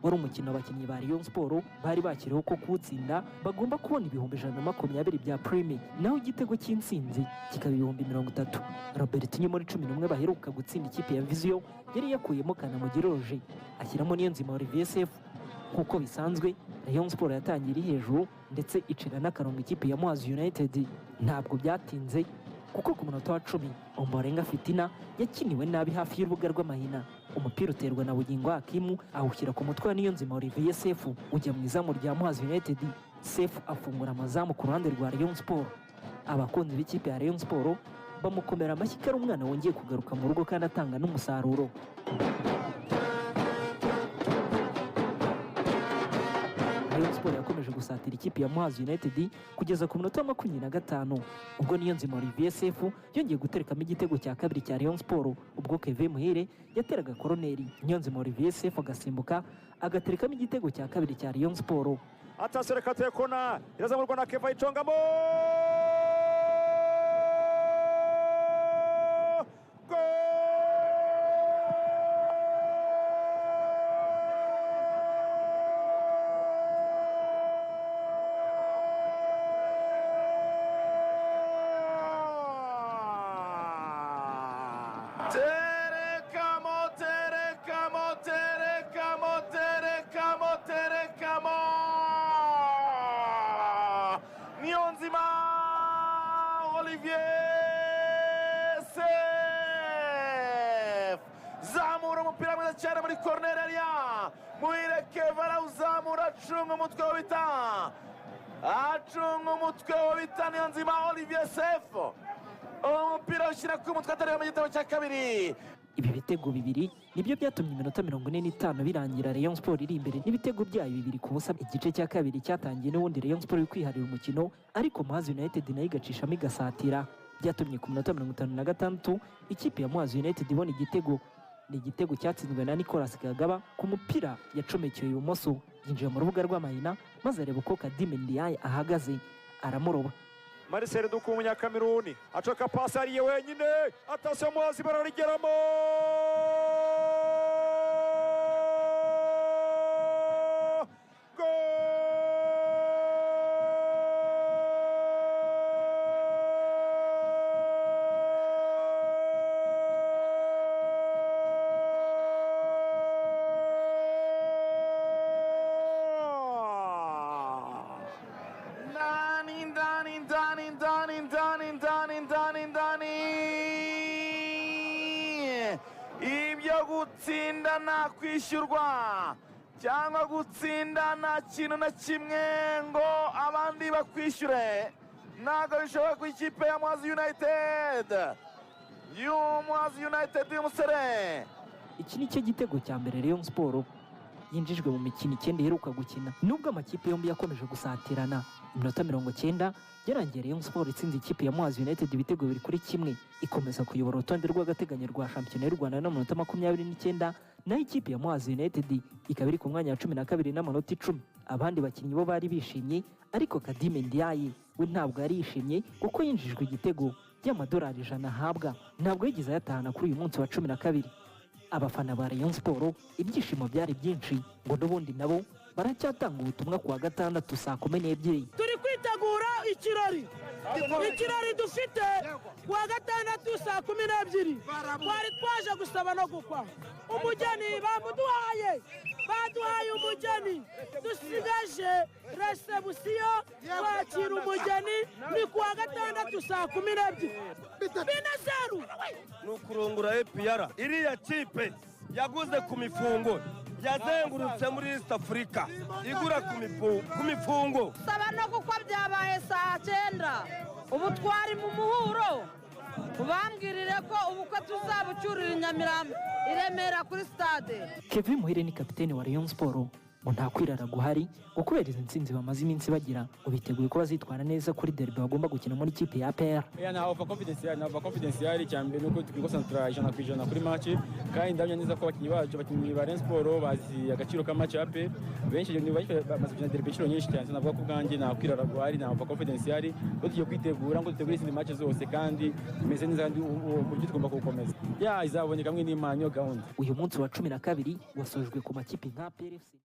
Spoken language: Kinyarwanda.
wari umukino abakinnyi ba Rayon Sport bari bakiriho ko kuwutsinda bagomba kubona ibihumbi 120 bya prime, naho igitego cy'insinzi kikaba ibihumbi 30. Robertinho muri 11 baheruka gutsinda ikipe ya Vision yari yakuyemo Kanamugire Roger ashyiramo Niyonzima Olivier Sefu. Nk'uko bisanzwe Rayon Sport yatangiye iri hejuru ndetse icira n'akarongo ikipe ya Muhazi United. Ntabwo byatinze kuko ku munota wa 10 Ombolenga Fitina yakiniwe nabi hafi y'urubuga rw'amahina, umupira uterwa na Bugingo Hakimu awushyira ku mutwe wa Niyonzima Olivier Sefu ujya mu izamu rya Muhazi United. Sefu afungura amazamu ku ruhande rwa Rayon Sport. Abakunzi b'ikipe ya Rayon Sport bamukomera amashyi ko ari umwana wongeye kugaruka mu rugo kandi atanga n'umusaruro. Rayon Sport yakomeje gusatira ikipe ya Muhazi United kugeza ku munota wa 25 ubwo Niyonzima Olivier Sefu yongeye guterekamo igitego cya kabiri cya Rayon Sport ubwo Kevin Muhire yateraga koroneri. Niyonzima Olivier Sefu agasimbuka agaterekamo igitego cya kabiri cya Rayon Sport. Atasere kate kona irazamurwa na Keva Icongamo. Niyonzima Olivier Sefu zamura umupira mwiza cyane muri corner area. Muhire Keva arawuzamura acunga umutwe wo bita Niyonzima Olivier Sefu, umupira ushyira ku mutwe atari mu gitego cya kabiri. Ibi bitego bibiri nibyo byatumye iminota 45 birangira Rayon Sport iri imbere n'ibitego byayo 2-0. Igice cya kabiri cyatangiye n'ubundi Rayon Sport iri kwiharira umukino, ariko Muhazi United nayo igacishamo igasatira. Byatumye ku minota 56 ikipe ya Muhazi United ibona igitego. Ni igitego cyatsinzwe na Nicolas Kagaba ku mupira yacomekeye ibumoso yinjiye mu rubuga rw'amahina, maze areba uko Kadime Ndiaye ahagaze aramuroba. Marcel Duku umunyakameruni acoka pasi ariye wenyine, atasiyo Muhazi bararigeramo. Ibyo gutsinda nta kwishyurwa cyangwa gutsinda nta kintu na kimwe ngo abandi bakwishyure, ntabwo bishoboka ku ikipe ya Muhazi United. Y'umusore. Iki ni cyo gitego cya mbere Rayon Sport yinjijwe mu mikino 9 iheruka gukina. Nubwo amakipe yombi yakomeje gusatirana, iminota 90 yarangiye Rayon Sport itsinze ikipe ya Muhazi United ibitego 2-1, ikomeza kuyobora urutonde rw'agateganyo rwa shampiyona y'u Rwanda n'amanota 29, naho ikipe ya Muhazi United ikaba iri ku mwanya wa 12 n'amanota 10. Abandi bakinnyi bo bari bishimye, ariko Kadime Ndiaye we ntabwo yari yishimye kuko yinjijwe igitego y'amadolari 100 ahabwa, ntabwo yigeze ayatahana kuri uyu munsi wa 12. Abafana ba Rayon Sport ibyishimo byari byinshi ngo n'ubundi nabo baracyatanga ubutumwa kuwa gatandatu saa 12. Turi kwitegura ikirori dufite kuwa gatandatu saa 12. Twari twaje gusaba no gukwa umugeni, baduhaye umugeni, dusigaje resebusiyo kwakira umugeni ni kuwa gatandatu saa 12. Binezeru nukurungura APR iriya kipe yaguze ku mifungo, yazengurutse muri East Africa igura ku mifungo. Saba no gukwa byabaye saa 9 ubu twari mu muhuro, ubambwirire ko ubukwe tuzabucyurira Nyamirambo i Remera kuri stade. Kevin Muhire ni kapiteni wa Rayon Sport ngo nta kwirara guhari ngo kubera izi nsinzi bamaze iminsi bagira, ubiteguye ko bazitwara neza kuri derby bagomba gukina muri ikipe ya APR. Na confidence yari cyambe nuko tukikoncentra 100% kuri match, kandi ndamya neza ko abakinnyi ba Rayon Sport bazi agaciro ka match APR. Benshi ni bamaze kugenda derby inshuro nyinshi cyane, navuga ko bwanjye nta kwirara guhari, na confidence yari ko tugiye kwitegura ngo dutegure izindi match zose kandi imeze neza kandi uburyo tugomba gukomeza. Izaboneka mwe n'Imana yo gahunda. Uyu munsi wa 12 wasojwe ku makipe nka PRFC.